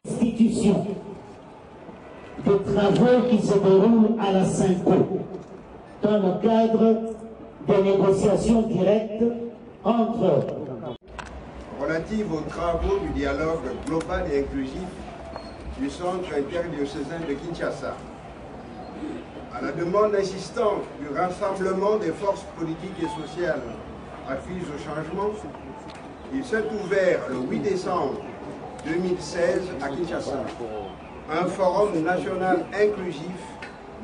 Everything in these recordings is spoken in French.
Institution des travaux qui se déroulent à la Cinco dans le cadre des négociations directes entre relative aux travaux du dialogue global et inclusif du Centre interdiocésain de Kinshasa. À la demande insistante du rassemblement des forces politiques et sociales acquises au changement, il s'est ouvert le 8 décembre 2016 à Kinshasa un forum national inclusif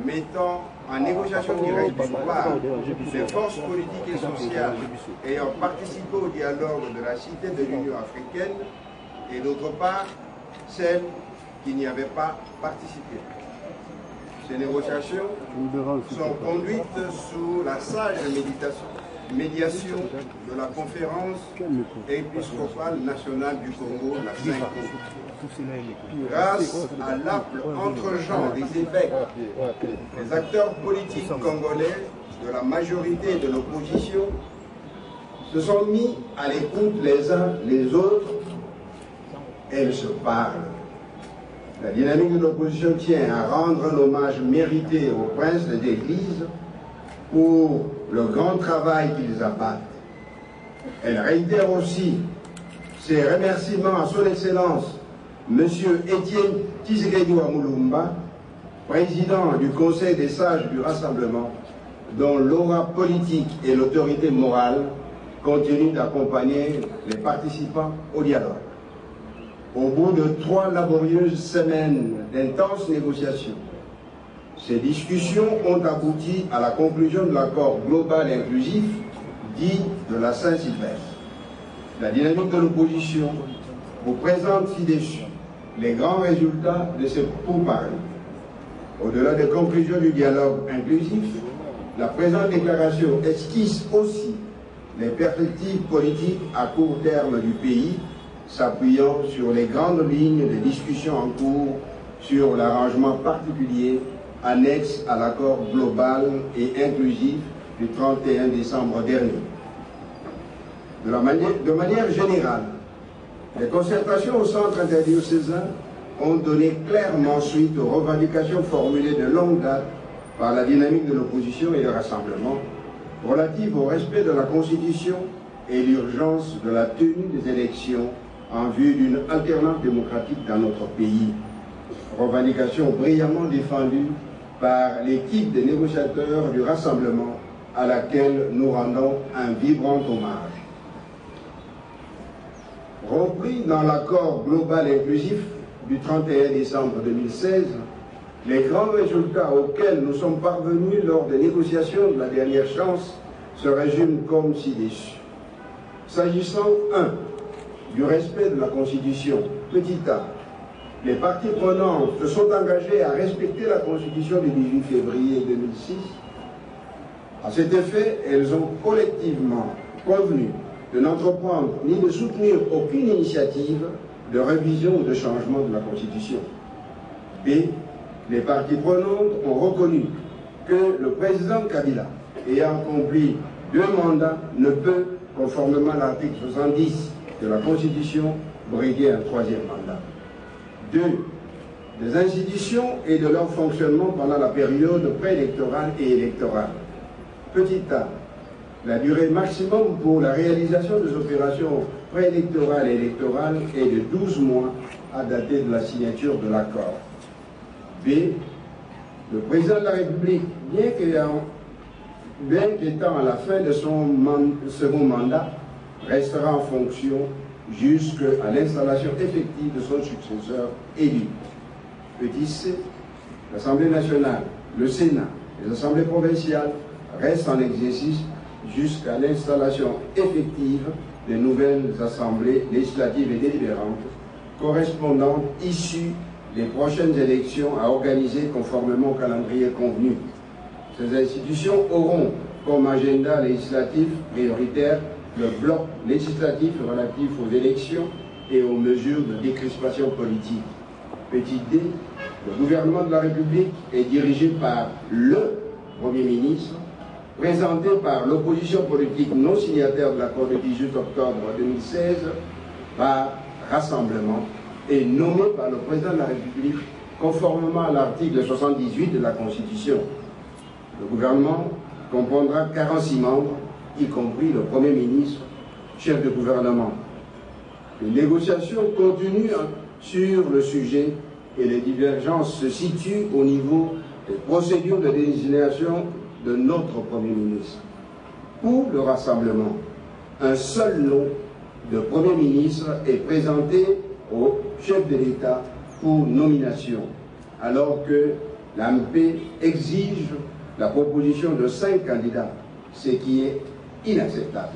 mettant en négociation directe d'une part les forces politiques et sociales ayant participé au dialogue de la Cité de l'Union africaine et d'autre part celles qui n'y avaient pas participé. Ces négociations sont conduites sous la sage médiation de la conférence épiscopale nationale du Congo, la CENCO. Grâce à l'ample entre-genre des évêques, les acteurs politiques congolais de la majorité et de l'opposition se sont mis à l'écoute les uns les autres. Elles se parlent. La dynamique de l'opposition tient à rendre un hommage mérité aux princes des églises pour le grand travail qu'ils abattent. Elle réitère aussi ses remerciements à son Excellence M. Étienne Tshisekedi Wamulumba, président du Conseil des sages du Rassemblement, dont l'aura politique et l'autorité morale continuent d'accompagner les participants au dialogue. Au bout de 3 laborieuses semaines d'intenses négociations, ces discussions ont abouti à la conclusion de l'accord global et inclusif dit de la Saint-Sylvestre. La dynamique de l'opposition vous présente ci-dessus les grands résultats de ces pourparlers. Au-delà des conclusions du dialogue inclusif, la présente déclaration esquisse aussi les perspectives politiques à court terme du pays, s'appuyant sur les grandes lignes des discussions en cours sur l'arrangement particulier annexe à l'accord global et inclusif du 31 décembre dernier. De manière générale, les concertations au centre interdiocésain ont donné clairement suite aux revendications formulées de longue date par la dynamique de l'opposition et le rassemblement relatives au respect de la Constitution et l'urgence de la tenue des élections en vue d'une alternance démocratique dans notre pays. Revendications brillamment défendues par l'équipe des négociateurs du Rassemblement à laquelle nous rendons un vibrant hommage. Repris dans l'accord global inclusif du 31 décembre 2016, les grands résultats auxquels nous sommes parvenus lors des négociations de la dernière chance se résument comme ci-dessus. S'agissant 1. du respect de la Constitution, petit a, les parties prenantes se sont engagées à respecter la Constitution du 18 février 2006. À cet effet, elles ont collectivement convenu de n'entreprendre ni de soutenir aucune initiative de révision ou de changement de la Constitution. B. Les parties prenantes ont reconnu que le président Kabila, ayant accompli 2 mandats, ne peut, conformément à l'article 70 de la Constitution, briguer un 3e mandat. 2. Des institutions et de leur fonctionnement pendant la période préélectorale et électorale. Petit a. La durée maximum pour la réalisation des opérations préélectorales et électorales est de 12 mois à dater de la signature de l'accord. B. Le président de la République, bien qu'étant à la fin de son second mandat, restera en fonction jusqu'à l'installation effective de son successeur élu. Petit c. L'Assemblée nationale, le Sénat, les assemblées provinciales restent en exercice jusqu'à l'installation effective des nouvelles assemblées législatives et délibérantes correspondantes issues des prochaines élections à organiser conformément au calendrier convenu. Ces institutions auront comme agenda législatif prioritaire le bloc législatif relatif aux élections et aux mesures de décrispation politique. Petit d. Le gouvernement de la République est dirigé par le Premier ministre présenté par l'opposition politique non signataire de l'accord du 18 octobre 2016 par rassemblement et nommé par le président de la République conformément à l'article 78 de la Constitution. Le gouvernement comprendra 46 membres, y compris le Premier ministre, chef de gouvernement. Les négociations continuent sur le sujet et les divergences se situent au niveau des procédures de désignation de notre Premier ministre. Pour le rassemblement, un seul nom de Premier ministre est présenté au chef de l'État pour nomination, alors que l'AMP exige la proposition de 5 candidats, ce qui est inacceptable.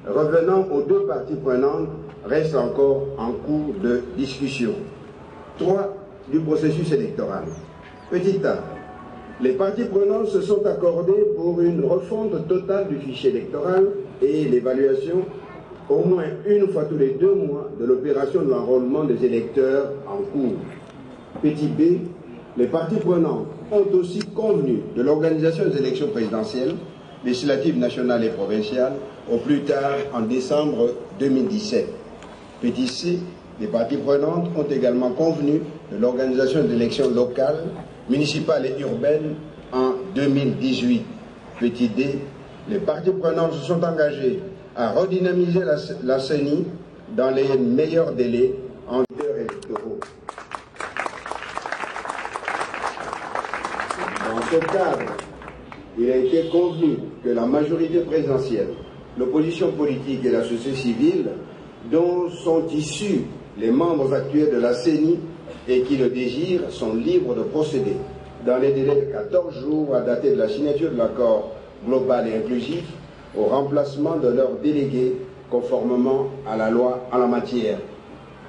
Revenant aux deux parties prenantes, reste encore en cours de discussion. 3. Du processus électoral. Petit a, les parties prenantes se sont accordées pour une refonte totale du fichier électoral et l'évaluation au moins une fois tous les 2 mois de l'opération de l'enrôlement des électeurs en cours. Petit b, les parties prenantes ont aussi convenu de l'organisation des élections présidentielles, législatives nationales et provinciales au plus tard en décembre 2017. Petit c, les parties prenantes ont également convenu de l'organisation des élections locales, municipales et urbaines en 2018. Petit d, les parties prenantes se sont engagées à redynamiser la CENI dans les meilleurs délais en heures électoraux. Dans ce cadre, il a été convenu que la majorité présidentielle, l'opposition politique et la société civile, dont sont issus les membres actuels de la CENI et qui le désirent, sont libres de procéder dans les délais de 14 jours à dater de la signature de l'accord global et inclusif au remplacement de leurs délégués conformément à la loi en la matière.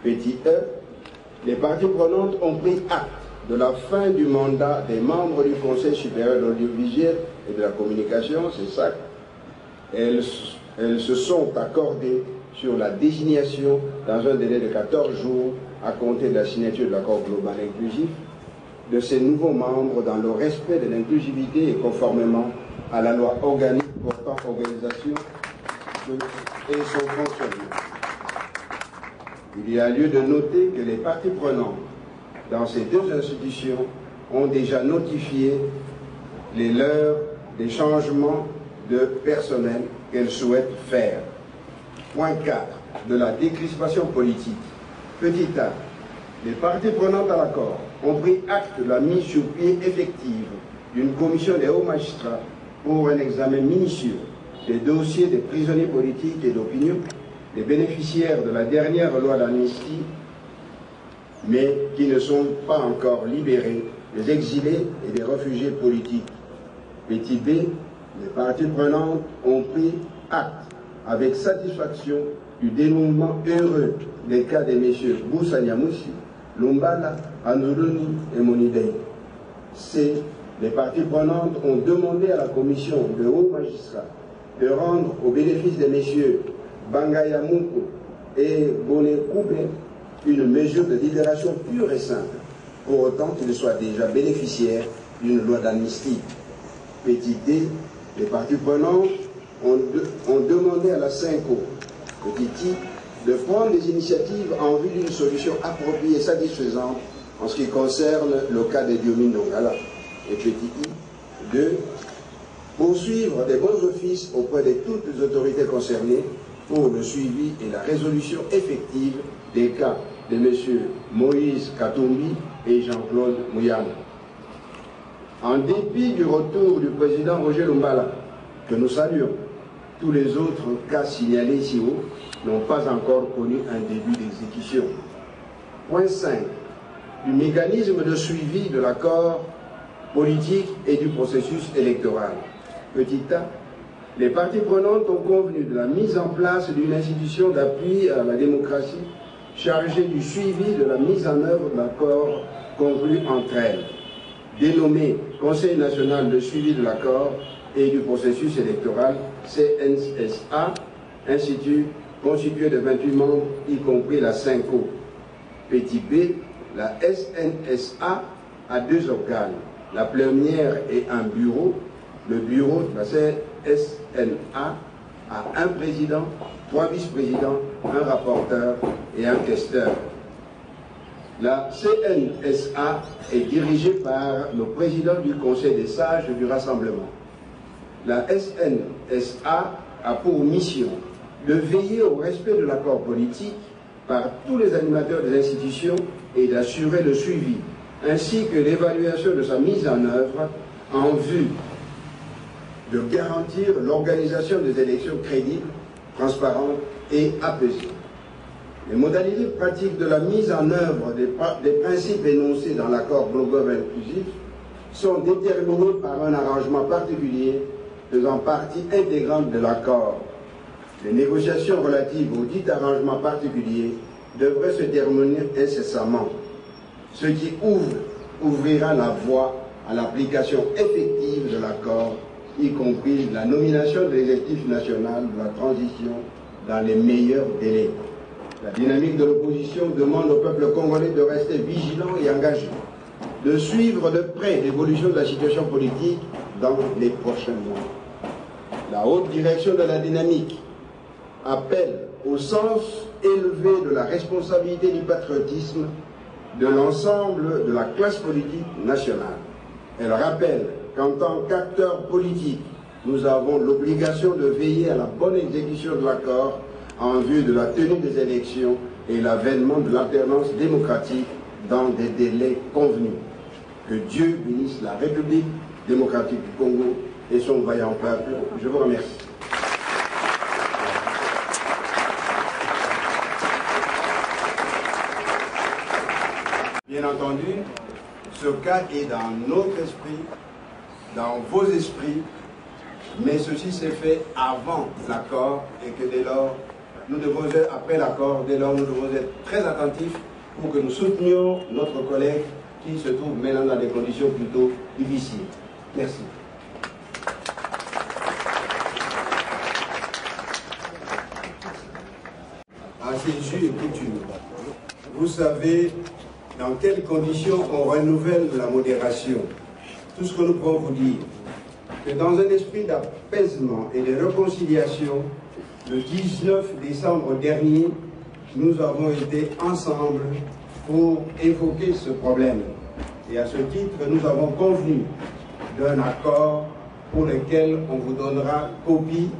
Petit e, les parties prenantes ont pris acte de la fin du mandat des membres du Conseil supérieur de l'audiovisuel et de la communication, c'est ça. Elles se sont accordées sur la désignation dans un délai de 14 jours à compter de la signature de l'accord global inclusif de ces nouveaux membres dans le respect de l'inclusivité et conformément à la loi organique portant organisation et son fonctionnement. Il y a lieu de noter que les parties prenantes dans ces deux institutions ont déjà notifié les leurs des changements de personnel qu'elles souhaitent faire. Point 4. De la décrispation politique. Petit a. Les parties prenantes à l'accord ont pris acte de la mise sur pied effective d'une commission des hauts magistrats pour un examen minutieux des dossiers des prisonniers politiques et d'opinion, des bénéficiaires de la dernière loi d'amnistie, mais qui ne sont pas encore libérés, des exilés et des réfugiés politiques. Petit b, les parties prenantes ont pris acte avec satisfaction du dénouement heureux des cas des messieurs Boussa Nyamoussi, Lumbala, Anuruni et Monidei. C. Les parties prenantes ont demandé à la commission de hauts magistrats de rendre au bénéfice des messieurs Bangaya Munko et Boné Koubé une mesure de libération pure et simple, pour autant qu'ils soient déjà bénéficiaires d'une loi d'amnistie. Petit d, les parties prenantes ont demandé à la CENCO, petit i, de prendre des initiatives en vue d'une solution appropriée et satisfaisante en ce qui concerne le cas de Diomine Dongala. Et petit i, de poursuivre des bons offices auprès de toutes les autorités concernées pour le suivi et la résolution effective des cas de M. Moïse Katumbi et Jean-Claude Mouyane. En dépit du retour du président Roger Lumbala, que nous saluons, tous les autres cas signalés ici haut n'ont pas encore connu un début d'exécution. Point 5. Du mécanisme de suivi de l'accord politique et du processus électoral. Petit a, les parties prenantes ont convenu de la mise en place d'une institution d'appui à la démocratie chargée du suivi de la mise en œuvre de l'accord conclu entre elles, dénommé Conseil national de suivi de l'accord et du processus électoral, CNSA, institut constitué de 28 membres, y compris la CENCO. Petit b, La SNSA a 2 organes. La plénière et un bureau. Le bureau de la SNA a un président, 3 vice-présidents, un rapporteur et un questeur. La CNSA est dirigée par le président du Conseil des sages du Rassemblement. La SNSA a pour mission de veiller au respect de l'accord politique par tous les animateurs des institutions et d'assurer le suivi, ainsi que l'évaluation de sa mise en œuvre en vue de garantir l'organisation des élections crédibles, transparentes et apaisées. Les modalités pratiques de la mise en œuvre des principes énoncés dans l'accord global inclusif sont déterminées par un arrangement particulier faisant partie intégrante de l'accord. Les négociations relatives au dit arrangement particulier devraient se terminer incessamment, ce qui ouvrira la voie à l'application effective de l'accord, y compris la nomination de l'exécutif national de la transition dans les meilleurs délais. La dynamique de l'opposition demande au peuple congolais de rester vigilant et engagé, de suivre de près l'évolution de la situation politique dans les prochains mois. La haute direction de la dynamique appelle au sens élevé de la responsabilité du patriotisme de l'ensemble de la classe politique nationale. Elle rappelle qu'en tant qu'acteurs politiques, nous avons l'obligation de veiller à la bonne exécution de l'accord en vue de la tenue des élections et l'avènement de l'alternance démocratique dans des délais convenus. Que Dieu bénisse la République démocratique du Congo et son vaillant peuple. Je vous remercie. Bien entendu, ce cas est dans notre esprit, dans vos esprits, mais ceci s'est fait avant l'accord et que dès lors, nous devons être, après l'accord, dès lors, nous devons être très attentifs pour que nous soutenions notre collègue qui se trouve maintenant dans des conditions plutôt difficiles. Merci. En Jésus et coutume, vous savez dans quelles conditions on renouvelle la modération. Tout ce que nous pouvons vous dire, que dans un esprit d'apaisement et de réconciliation, le 19 décembre dernier, nous avons été ensemble pour évoquer ce problème. Et à ce titre, nous avons convenu d'un accord pour lequel on vous donnera copie.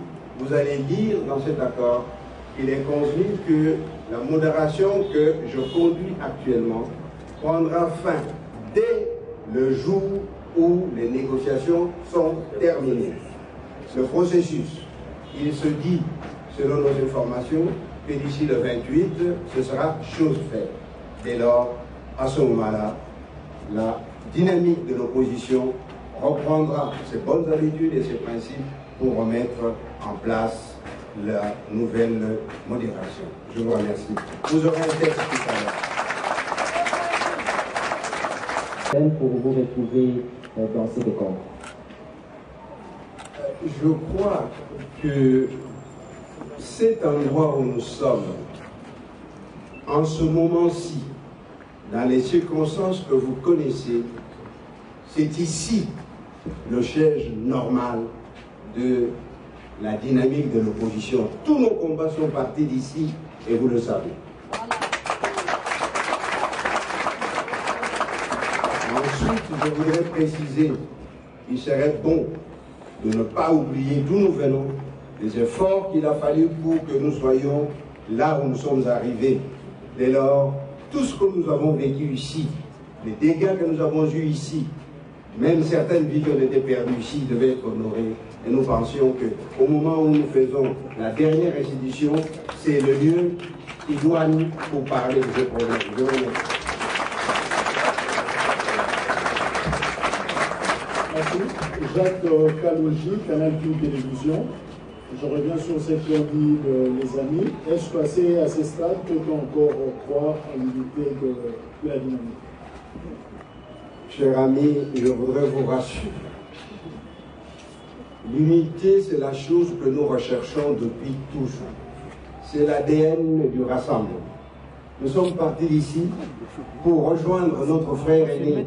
Vous allez lire dans cet accord qu'il est convenu que la modération que je conduis actuellement prendra fin dès le jour où les négociations sont terminées. Ce processus, il se dit, selon nos informations, que d'ici le 28, ce sera chose faite. Dès lors, à ce moment-là, la dynamique de l'opposition reprendra ses bonnes habitudes et ses principes pour remettre en place la nouvelle modération. Je vous remercie. Vous aurez un texte tout à l'heure. Pour vous retrouver dans ces décors. Je crois que cet endroit où nous sommes, en ce moment-ci, dans les circonstances que vous connaissez, c'est ici le siège normal de la dynamique de l'opposition. Tous nos combats sont partis d'ici et vous le savez. Ensuite, je voudrais préciser qu'il serait bon de ne pas oublier d'où nous venons, les efforts qu'il a fallu pour que nous soyons là où nous sommes arrivés. Dès lors, tout ce que nous avons vécu ici, les dégâts que nous avons eus ici, même certaines vies qui ont été perdues ici devaient être honorées. Et nous pensions qu'au moment où nous faisons la dernière restitution, c'est le lieu idoine pour parler de ce problème. Je vous remercie. Merci. Jacques Kalouji, Canal Q Télévision. Je reviens sur cette qu'a dit les amis. Est-ce passé à ce stade peut-on encore croire à l'unité de la dynamique? Chers amis, je voudrais vous rassurer. L'unité, c'est la chose que nous recherchons depuis toujours. C'est l'ADN du rassemblement. nous sommes partis d'ici pour rejoindre notre frère aîné,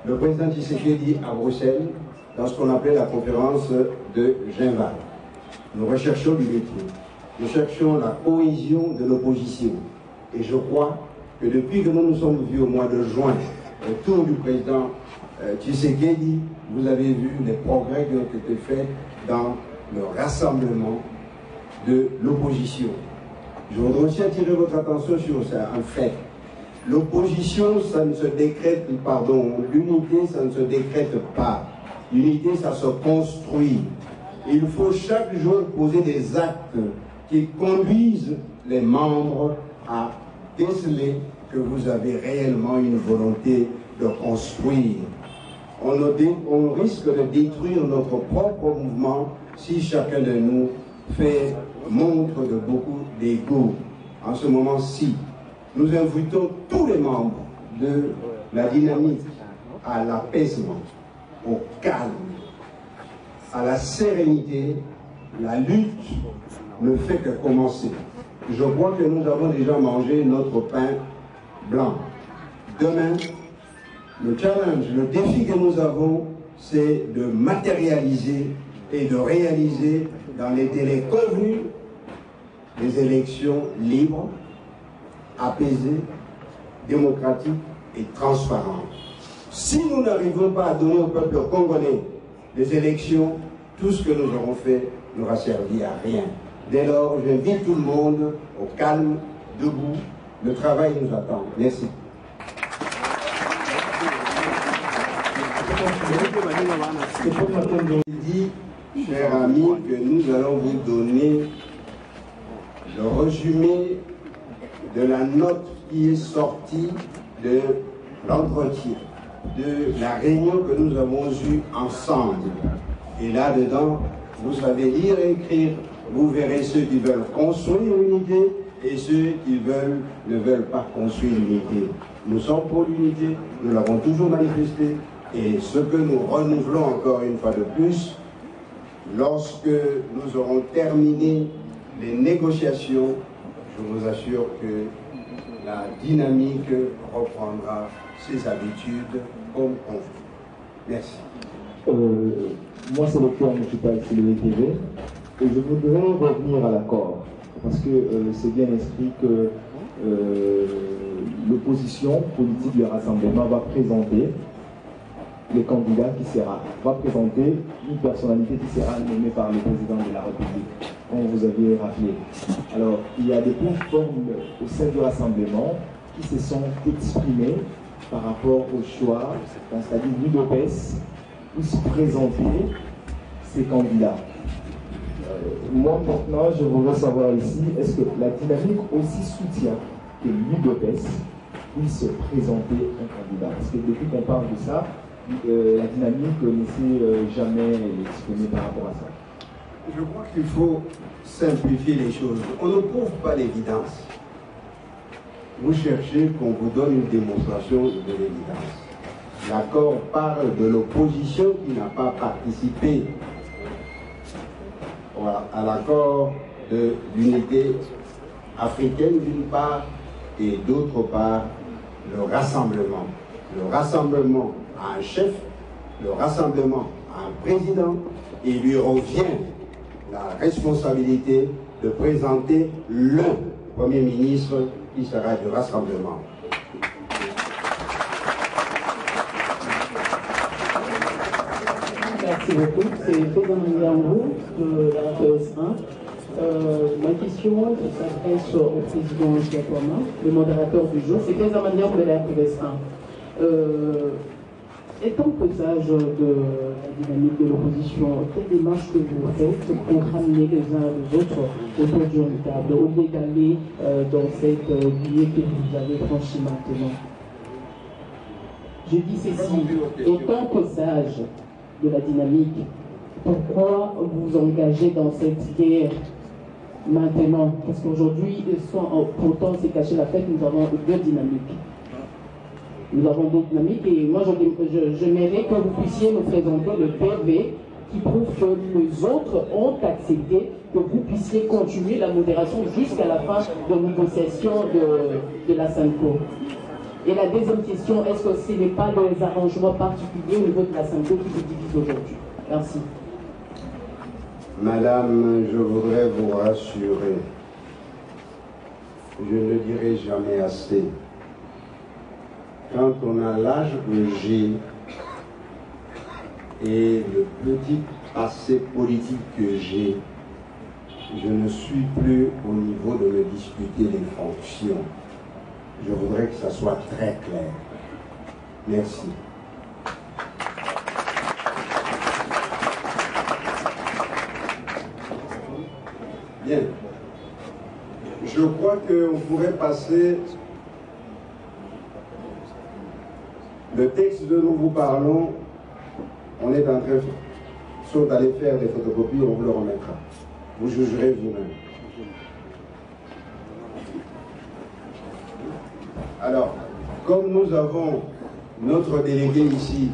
le président Tshisekedi, à Bruxelles, dans ce qu'on appelait la conférence de Genval. Nous recherchons l'unité, nous cherchons la cohésion de l'opposition. Et je crois que depuis que nous nous sommes vus au mois de juin, autour du président Tshisekedi, vous avez vu les progrès qui ont été faits dans le rassemblement de l'opposition. Je voudrais aussi attirer votre attention sur un fait. L'opposition, ça ne se décrète, pardon, l'unité, ça ne se décrète pas. L'unité, ça se construit. Il faut chaque jour poser des actes qui conduisent les membres à déceler que vous avez réellement une volonté de construire. On risque de détruire notre propre mouvement si chacun de nous fait montre de beaucoup d'ego. En ce moment-ci, nous invitons tous les membres de la dynamique à l'apaisement, au calme, à la sérénité. La lutte ne fait que commencer. Je crois que nous avons déjà mangé notre pain blanc. Demain, le challenge, le défi que nous avons, c'est de matérialiser et de réaliser dans les délais convenus des élections libres, apaisées, démocratiques et transparentes. Si nous n'arrivons pas à donner au peuple congolais des élections, tout ce que nous aurons fait n'aura servi à rien. Dès lors, j'invite tout le monde au calme, debout. Le travail nous attend. Merci. Il dit, chers amis, que nous allons vous donner le résumé de la note qui est sortie de l'entretien, de la réunion que nous avons eue ensemble. Et là-dedans, vous savez lire et écrire, vous verrez ceux qui veulent construire l'unité et ceux qui ne veulent pas construire l'unité. Nous sommes pour l'unité, nous l'avons toujours manifesté, et ce que nous renouvelons encore une fois de plus, lorsque nous aurons terminé les négociations, je vous assure que la dynamique reprendra ses habitudes comme convenu. Merci. Moi, c'est le terme que je parle sur le TV, et je voudrais revenir à l'accord, parce que c'est bien inscrit que l'opposition politique du rassemblement va présenter le candidat qui va présenter une personnalité qui sera nommée par le président de la République, comme vous aviez rappelé. Alors, il y a des plateformes au sein du rassemblement qui se sont exprimées par rapport au choix, c'est-à-dire l'UDPS, puisse présenter ses candidats. Moi, maintenant, je voudrais savoir ici, est-ce que la dynamique aussi soutient que l'UDPS puisse présenter un candidat? Parce que depuis qu'on parle de ça, la dynamique ne s'est jamais exprimée par rapport à ça. Je crois qu'il faut simplifier les choses. On ne prouve pas l'évidence. Vous cherchez qu'on vous donne une démonstration de l'évidence. L'accord parle de l'opposition qui n'a pas participé à l'accord de l'unité africaine d'une part et d'autre part le rassemblement. Le rassemblement à un chef, le rassemblement à un président, et il lui revient la responsabilité de présenter le Premier ministre qui sera du rassemblement. Merci beaucoup. C'est Président Nyangou de la PS1. Ma question s'adresse au président Chiapouama, le modérateur du jour. C'est Président Nyangou de la PS1. Étant pesage de la dynamique de l'opposition, quelle démarche que vous faites pour ramener les uns les autres autour d'une table, au lieu d'aller dans cette liée que vous avez franchie maintenant? Je dis ceci, étant pesage de la dynamique, pourquoi vous engagez dans cette guerre maintenant? Parce qu'aujourd'hui, pourtant c'est caché la fête, nous avons deux dynamiques. Nous avons deux dynamiques et moi j'aimerais que vous puissiez nous présenter le PV qui prouve que les autres ont accepté que vous puissiez continuer la modération jusqu'à la fin de négociation de la SENCO. Et la deuxième question, est-ce que ce n'est pas des arrangements particuliers au niveau de la SENCO qui vous divise aujourd'hui? Merci. Madame, je voudrais vous rassurer. Je ne le dirai jamais assez. Quand on a l'âge que j'ai et le petit passé politique que j'ai, je ne suis plus au niveau de me disputer les fonctions. Je voudrais que ça soit très clair. Merci. Bien. Je crois qu'on pourrait passer le texte dont nous vous parlons. On est en train soit d'aller faire des photocopies, on vous le remettra. Vous jugerez vous-même. Alors, comme nous avons notre délégué ici